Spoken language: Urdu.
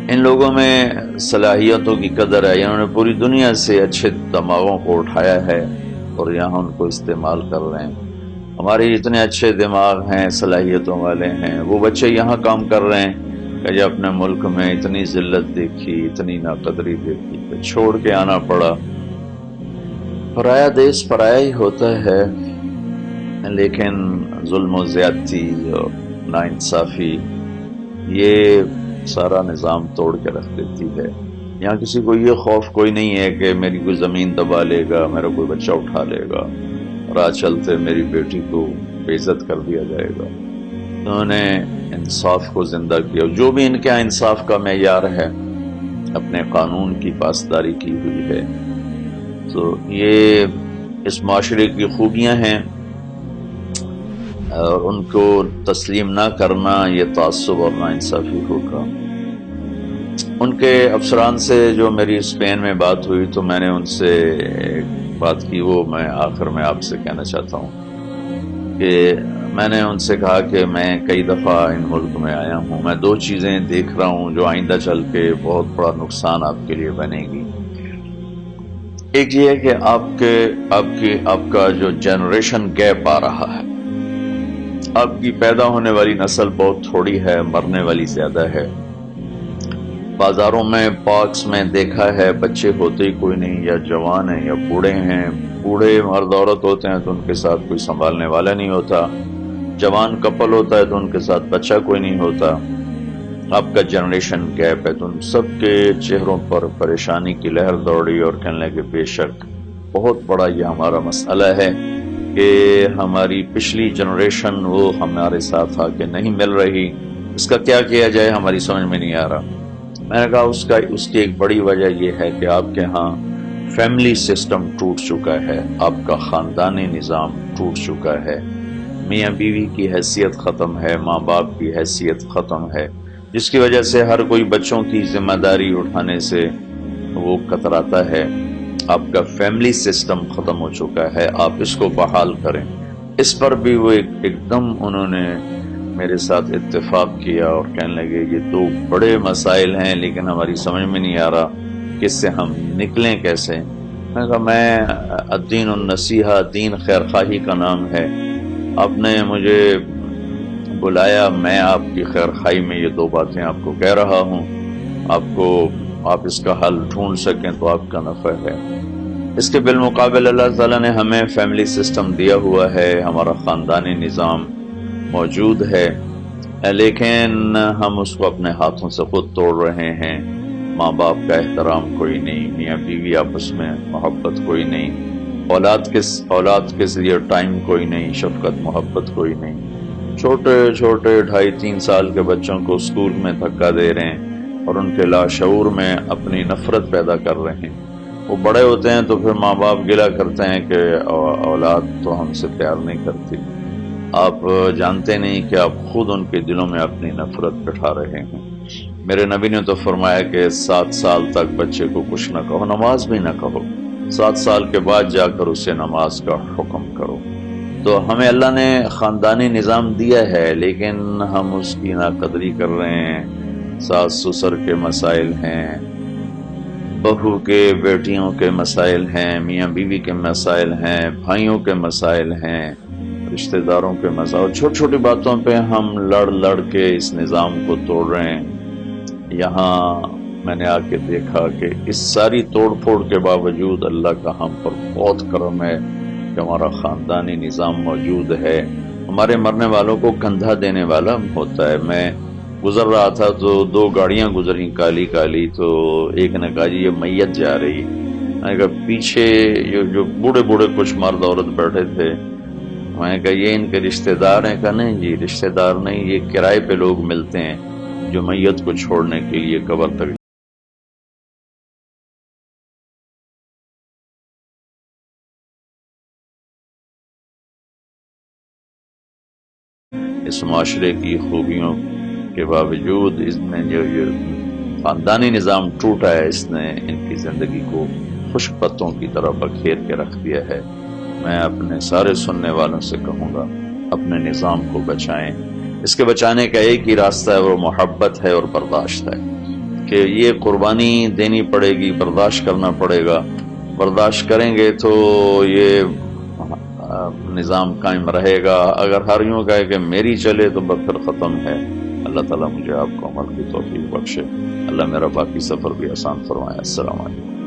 ان لوگوں میں صلاحیتوں کی قدر ہے، انہوں نے پوری دنیا سے اچھے دماغوں کو اٹھایا ہے اور یہاں ان کو استعمال کر رہے ہیں۔ ہمارے اتنے اچھے دماغ ہیں، صلاحیتوں والے ہیں، وہ بچے یہاں کام کر رہے ہیں کہ جب اپنے ملک میں اتنی ذلت دیکھی، اتنی ناقدری دیکھی کہ چھوڑ کے آنا پڑا۔ پرایا دیس پرایا ہی ہوتا ہے، لیکن ظلم و زیادتی اور ناانصافی یہ سارا نظام توڑ کے رکھ دیتی ہے۔ یہاں کسی کو یہ خوف کوئی نہیں ہے کہ میری کوئی زمین دبا لے گا، میرا کوئی بچہ اٹھا لے گا، راہ چلتے میری بیٹی کو بے عزت کر دیا جائے گا۔ انہوں نے انصاف کو زندہ کیا، جو بھی ان کے یہاں انصاف کا معیار ہے اپنے قانون کی پاسداری کی ہوئی ہے۔ تو یہ اس معاشرے کی خوبیاں ہیں، اور ان کو تسلیم نہ کرنا یہ تعصب اور ناانصافی ہوگا۔ ان کے افسران سے جو میری اسپین میں بات ہوئی تو میں نے ان سے ایک بات کی، وہ میں آخر میں آپ سے کہنا چاہتا ہوں کہ میں نے ان سے کہا کہ میں کئی دفعہ ان ملک میں آیا ہوں، میں دو چیزیں دیکھ رہا ہوں جو آئندہ چل کے بہت بڑا نقصان آپ کے لیے بنے گی۔ ایک یہ ہے کہ آپ کا جو جنریشن گیپ آ رہا ہے، آپ کی پیدا ہونے والی نسل بہت تھوڑی ہے، مرنے والی زیادہ ہے۔ بازاروں میں پارکس میں دیکھا ہے بچے ہوتے ہی کوئی نہیں، یا جوان ہیں یا بوڑھے ہیں۔ بوڑھے مرد عورت ہوتے ہیں تو ان کے ساتھ کوئی سنبھالنے والا نہیں ہوتا، جوان کپل ہوتا ہے تو ان کے ساتھ بچہ کوئی نہیں ہوتا۔ آپ کا جنریشن گیپ ہے، تو ان سب کے چہروں پر پریشانی کی لہر دوڑی اور کہنے لگے بے شک بہت بڑا یہ ہمارا مسئلہ ہے کہ ہماری پچھلی جنریشن وہ ہمارے ساتھ آ کے نہیں مل رہی، اس کا کیا کیا جائے ہماری سمجھ میں نہیں آ رہا۔ میں نے کہا اس کی ایک بڑی وجہ یہ ہے کہ آپ کے ہاں فیملی سسٹم ٹوٹ چکا ہے، آپ کا خاندانی نظام ٹوٹ چکا ہے، میاں بیوی کی حیثیت ختم ہے، ماں باپ کی حیثیت ختم ہے، جس کی وجہ سے ہر کوئی بچوں کی ذمہ داری اٹھانے سے وہ کتراتا ہے۔ آپ کا فیملی سسٹم ختم ہو چکا ہے، آپ اس کو بحال کریں۔ اس پر بھی وہ ایک دم انہوں نے میرے ساتھ اتفاق کیا اور کہنے لگے یہ دو بڑے مسائل ہیں لیکن ہماری سمجھ میں نہیں آ رہا کہ اس سے ہم نکلیں کیسے۔ میں کہا میں الدین النصیحہ، دین خیر خواہی کا نام ہے، آپ نے مجھے بلایا، میں آپ کی خیر خواہی میں یہ دو باتیں آپ کو کہہ رہا ہوں، آپ اس کا حل ڈھونڈ سکیں تو آپ کا نفع ہے۔ اس کے بالمقابل اللہ تعالیٰ نے ہمیں فیملی سسٹم دیا ہوا ہے، ہمارا خاندانی نظام موجود ہے، لیکن ہم اس کو اپنے ہاتھوں سے خود توڑ رہے ہیں۔ ماں باپ کا احترام کوئی نہیں، میاں بیوی آپس میں محبت کوئی نہیں، اولاد کے لیے ٹائم کوئی نہیں، شفقت محبت کوئی نہیں۔ چھوٹے چھوٹے 2.5-3 سال کے بچوں کو اسکول میں دھکا دے رہے ہیں اور ان کے لاشعور میں اپنی نفرت پیدا کر رہے ہیں۔ وہ بڑے ہوتے ہیں تو پھر ماں باپ گلہ کرتے ہیں کہ اولاد تو ہم سے پیار نہیں کرتی۔ آپ جانتے نہیں کہ آپ خود ان کے دلوں میں اپنی نفرت بٹھا رہے ہیں۔ میرے نبی نے تو فرمایا کہ 7 سال تک بچے کو کچھ نہ کہو، نماز بھی نہ کہو، 7 سال کے بعد جا کر اسے نماز کا حکم کرو۔ تو ہمیں اللہ نے خاندانی نظام دیا ہے لیکن ہم اس کی ناقدری کر رہے ہیں۔ ساس سسر کے مسائل ہیں، بہو کے بیٹیوں کے مسائل ہیں، میاں بیوی کے مسائل ہیں، بھائیوں کے مسائل ہیں، رشتہ داروں کے مسائل، چھوٹی چھوٹی باتوں پہ ہم لڑ کے اس نظام کو توڑ رہے ہیں۔ یہاں میں نے آ کے دیکھا کہ اس ساری توڑ پھوڑ کے باوجود اللہ کا ہم پر بہت کرم ہے کہ ہمارا خاندانی نظام موجود ہے۔ ہمارے مرنے والوں کو کندھا دینے والا ہوتا ہے۔ میں گزر رہا تھا تو 2 گاڑیاں گزری کالی کالی، تو ایک نے کہا جی یہ میت جا رہی، میں نے کہا پیچھے جو بوڑھے بوڑھے کچھ مرد عورت بیٹھے تھے، میں نے کہا یہ ان کے رشتہ دار ہیں؟ کہا نہیں جی رشتہ دار نہیں، یہ کرائے پہ لوگ ملتے ہیں جو میت کو چھوڑنے کے لیے قبر تک اس معاشرے کی خوبیوں کے باوجود اس میں جو یہ خاندانی نظام ٹوٹا ہے، اس نے ان کی زندگی کو خشک پتوں کی طرح بکھیر کے رکھ دیا ہے۔ میں اپنے سارے سننے والوں سے کہوں گا اپنے نظام کو بچائیں۔ اس کے بچانے کا ایک ہی راستہ ہے، وہ محبت ہے اور برداشت ہے۔ کہ یہ قربانی دینی پڑے گی، برداشت کرنا پڑے گا، برداشت کریں گے تو یہ نظام قائم رہے گا، اگر ہر یوں کہے کہ میری چلے تو بس پھر ختم ہے۔ اللہ تعالیٰ مجھے آپ کو عمل کی توفیق بخشے، اللہ میرا باقی سفر بھی آسان فرمائے۔ السلام علیکم۔